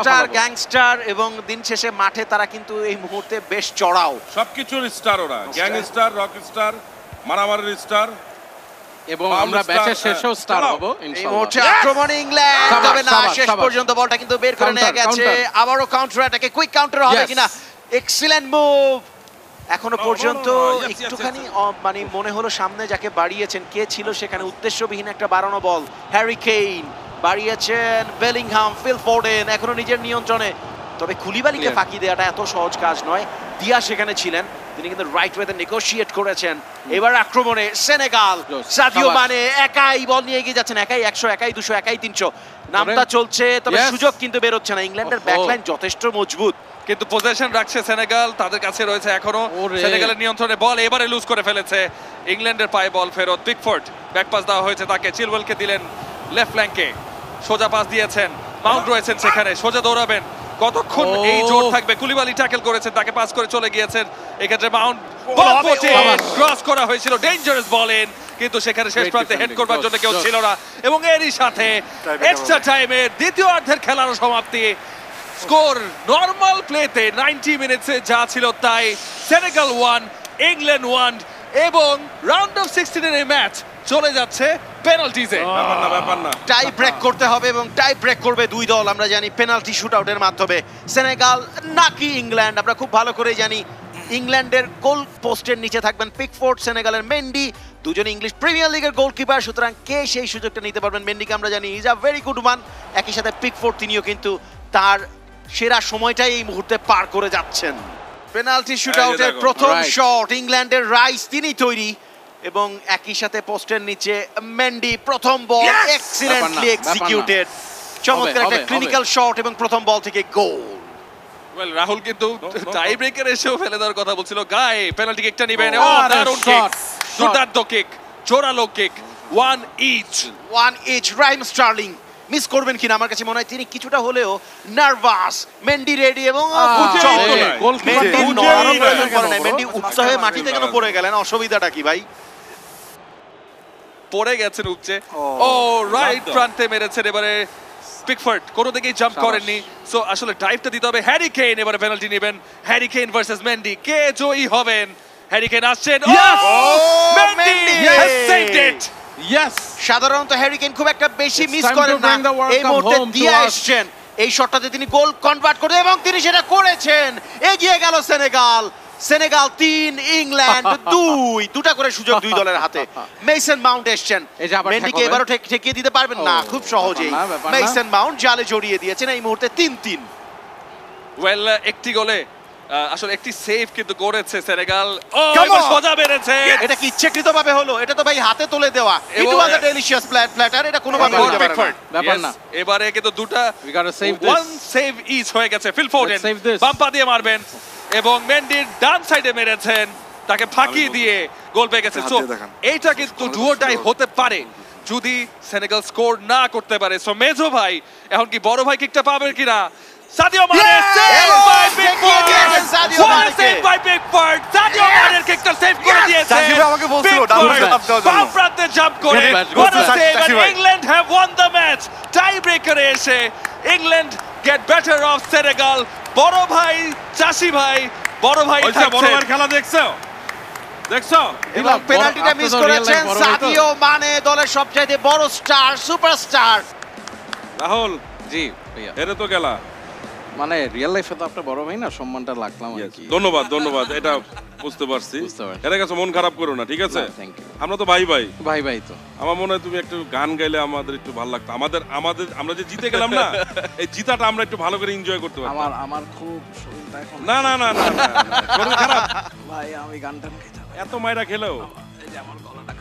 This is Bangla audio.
স্টার গ্যাংস্টার এবং দিন শেষে মাঠে তারা কিন্তু এই মুহূর্তে বেশ চড়াও সবকিছুর স্টার ওরা গ্যাংস্টার রকস্টার মারামারির স্টার এবং আমরা ম্যাচের শেষেও স্টার হব এই ইনশাআল্লাহ। মুহূর্তে আক্রমণ ইংল্যান্ড তবে না শেষ পর্যন্ত বলটা কিন্তু বের করে নিয়ে গেছে আবারও কাউন্টার অ্যাটাকে কুইক কাউন্টার হবে কিনা এক্সিলেন্ট মুভ এখনো পর্যন্ত একটুখানি মানে মনে হলো সামনে যাকে বাড়িয়েছেন কে ছিল সেখানে উদ্দেশ্যবিহীন একটা বাড়ানো বল হ্যারি কেইন বাড়িয়েছেন বেলিংহাম ফিল ফোর্ডেন এখনো নিজের নিয়ন্ত্রণে তবে কুলিবালিকে ফাঁকি দেওয়াটা এত সহজ কাজ নয় দিয়া সেখানে ছিলেন তিনি কিন্তু রাইট ওয়েতে নেগোশিয়েট করেছেন এবার আক্রমণে সেনেগাল সাদিও মানে একাই বল নিয়ে এগিয়ে যাচ্ছেন একাই 100 একাই 200 একাই 300 নামটা চলছে তবে সুযোগ কিন্তু বের হচ্ছে না ইংল্যান্ডের ব্যাকলাইন যথেষ্ট মজবুত কিন্তু পজিশন রাখছে সেনেগাল তাদের কাছে রয়েছে এখনো সেনেগালের নিয়ন্ত্রণে বল এবারে লুজ করে ফেলেছে ইংল্যান্ডের পায়ে বল ফেরত পিকফোর্ড ব্যাক পাস দেওয়া হয়েছে তাকে চিলওয়েলকে দিলেন লেফট ফ্ল্যাঙ্কে সোজা পাস দিয়েছেন মাউন্ট রয়েছেন সেখানে সোজা দৌড়াবেন কতক্ষণ এই জোর থাকবে কুলিবালি ট্যাকল করেছেন তাকে পাস করে চলে গিয়েছেন এক্ষেত্রে মাউন্ট ক্রস করা হয়েছিল ডেঞ্জারাস বল ইন কিন্তু সেখানে শেষ প্রান্তে হেড করবার জন্য কেউ ছিল না এবং এরই সাথে এক্সট্রা টাইমের দ্বিতীয় অর্ধের খেলার সমাপ্তি স্কোর নরমাল প্লেতে 90 মিনিটসে যা ছিল তাই সেনেগাল 1 ইংল্যান্ড 1 এবং রাউন্ড অফ 16 এর এই ম্যাচ চলে যাচ্ছে পেনাল্টিজে ব্যাপার না টাই ব্রেক করতে হবে এবং টাই ব্রেক করবে দুই দল আমরা জানি পেনাল্টি শুটআউটের মাধ্যমে সেনেগাল নাকি ইংল্যান্ড আমরা খুব ভালো করে জানি ইংল্যান্ডের গোল পোস্টের নিচে থাকবেন পিকফোর্ড সেনেগালের মেন্ডি দুজন ইংলিশ প্রিমিয়ার লিগের গোলকিপার সুতরাং কে সেই সুযোগটা নিতে পারবেন মেন্ডিকে আমরা জানি is a very good one একই সাথে পিকফোর্ড তিনিও কিন্তু তার সেরা সময়টাই এই মুহূর্তে পার করে যাচ্ছেন পেনাল্টি শুটআউটের প্রথম শট ইংল্যান্ডের রাইস তিনি তৈরি এবং একই সাথে পোস্টের নিচে মেন্ডি প্রথম বল এক্সিলেন্টলি এক্সিকিউটেড চমৎকার একটা ক্লিনিক্যাল শট এবং প্রথম বল থেকে গোল ওয়েল রাহুল কিন্তু টাই ব্রেকার এসেও ফেলে দেওয়ার কথা বলছিল গায়ে পেনাল্টি কিকটা নেবেন ও দারুণ কিক দুর্দান্ত কিক জোরালো কিক ওয়ান ইচ রাইম স্টার্লিং মিস করবেন কিনা আমার কাছে মনে হয় তিনি কিছুটা হলেও নার্ভাস মেন্ডি রেডি এবং মেন্ডি উৎসাহে মাটিতে কেন পড়ে গেলেন অসুবিধাটা কি ভাই পড়ে গেছেন উপচে ও রাইট প্রান্তে মেরেছেন এবারে পিকফোর্ড কোনো দিকেই জাম্প করেননি সো আসলে ড্রাইভটা দিতে হবে হ্যারি কেইন এবারে পেনাল্টি নেবেন হ্যারি কেইন ভার্সেস মেন্ডি কে জয়ী হবেন হ্যারি কেইন আসছেন মেন্ডি হ্যাজ সেভড ইট সাধারণত হ্যারি কেইন খুব একটা বেশি মিস করেন না এই মুহূর্তে দিয়া এসেছেন এই শটটাতে তিনি গোল কনভার্ট করে এবং তিনি সেটা করেছেন এগিয়ে গেল সেনেগাল 3 ইংল্যান্ড 2 দুটা করে সুযোগ দুই দলের হাতে মেসন মাউন্ট এসেছেন মেন্ডিকে এবারও ঠেকিয়ে দিতে পারবেন না খুব সহজেই মেসন মাউন্ট জালে জড়িয়ে দিয়েছেন এই মুহূর্তে 3-3 ওয়েল একটি গোলে আসলে একটি সেভ কিন্তু করেছে সেনেগাল ও এবার সোজা বেরেছে এটা কি ইচ্ছাকৃতভাবে হলো এটা তো ভাই হাতে তুলে দেওয়া ইট ওয়াজ আ ডেলিশিয়াস প্ল্যাটার এটা কোনো ভাবে হতে পারে না ব্যাপার না এবারে কিন্তু দুটা ওয়ান সেভ ইচ হয়ে গেছে ফিল ফোর্ডেন বাম্পা দিয়ে মারবেন এবং মেন্ডির ডান সাইডে মেরেছেন তাকে ফাঁকি দিয়ে গোল পেয়ে গেছে সো এইটা কিন্তু ডুয়োটাই হতে পারে যদি সেনেগাল স্কোর না করতে পারে সো মেজো ভাই এখন কি বড় ভাই কিকটা পাবে কিনা Sadio Mane save by Pickford save by Pickford Sadio মানের কিকটা সেভ করে দিয়েছে সাদিও আমাকে বলছিল বাম প্রান্তে জাম্প করে England have won the match tie ব্রেকারে এসে England get better off Senegal বড় ভাই চাষি ভাই বড় ভাই বড় ভাই খেলা দেখছো এবং পেনাল্টিটা মিস করেছেন সাদিও মানে দলের সবচেয়ে বড় স্টার সুপারস্টার রাহুল জি ভাইয়া এরে তো গেলা মানে রিয়েল লাইফে তো আপনার বড় ভাই না সম্মানটা রাখলাম আর কি ধন্যবাদ এটা বুঝতে পারছি এর কাছে মন খারাপ করো না ঠিক আছে আমরা তো ভাই তো আমার মনে হয় তুমি একটু গান গাইলে আমাদের একটু ভালো লাগতো আমরা যে জিতে গেলাম না এই জিতাটা আমরা একটু ভালো করে এনজয় করতে পারতাম আমার খুব শরীরটা এখন না শরীর খারাপ ভাই আমি গানটা এত মাইরা খেলেও এই যে আমার গলাটা